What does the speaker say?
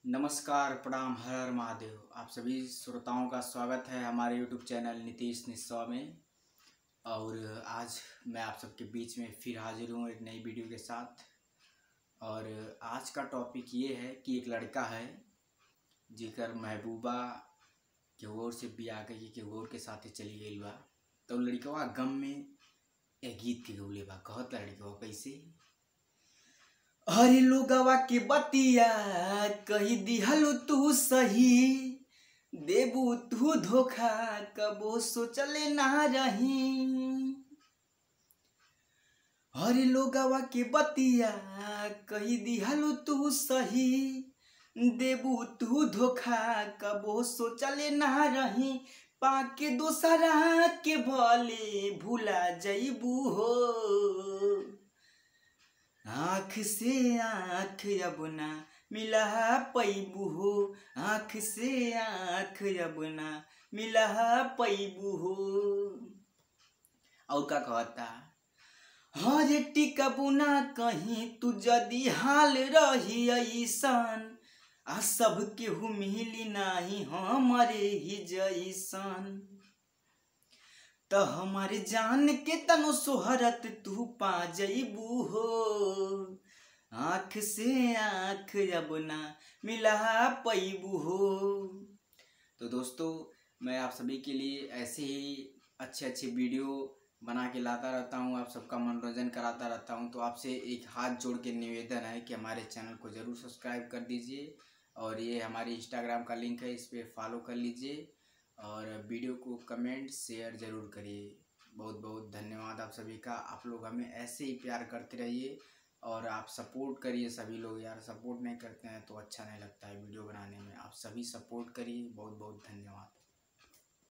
नमस्कार, प्रणाम, हर हर महादेव। आप सभी श्रोताओं का स्वागत है हमारे यूट्यूब चैनल नीतीश निस्वा में। और आज मैं आप सबके बीच में फिर हाजिर हूँ एक नई वीडियो के साथ। और आज का टॉपिक ये है कि एक लड़का है जेकर महबूबा केहू और से बियाह करके केहू और के साथे चली गई बा। तो लड़कवा गम में एक गीत के गौले बा। कहत लड़कवा कैसे, अरे लोगवा के बतिया कही दिहलु तू सही, देबू तू धोखा कबो सोचले ना रही। अरे लोगवा के बतिया कही दिहलु तू सही, देबू तू धोखा कबो सोचले ना रही। पाके दोसरा के भले भूला जइबू हो, आँख से आँख अब ना मिला पैबू हो, आँख से आँख अब ना मिला पैबू हो। और का कहता, हरे टिकबू ना कहीं तू जदी हाल रही ऐसन, आ सब केहू मिली नाही हमारे ही जैसन। तो हमारे जान के तनो सोहरत तू पा जइबू हो, आँख से आँख अब ना मिला पैबू हो। तो दोस्तों, मैं आप सभी के लिए ऐसे ही अच्छे वीडियो बना के लाता रहता हूँ, आप सबका मनोरंजन कराता रहता हूँ। तो आपसे एक हाथ जोड़ के निवेदन है कि हमारे चैनल को ज़रूर सब्सक्राइब कर दीजिए, और ये हमारी इंस्टाग्राम का लिंक है, इस पर फॉलो कर लीजिए, और वीडियो को कमेंट शेयर ज़रूर करिए। बहुत बहुत धन्यवाद आप सभी का। आप लोग हमें ऐसे ही प्यार करते रहिए और आप सपोर्ट करिए। सभी लोग यार सपोर्ट नहीं करते हैं तो अच्छा नहीं लगता है वीडियो बनाने में। आप सभी सपोर्ट करिए। बहुत बहुत धन्यवाद।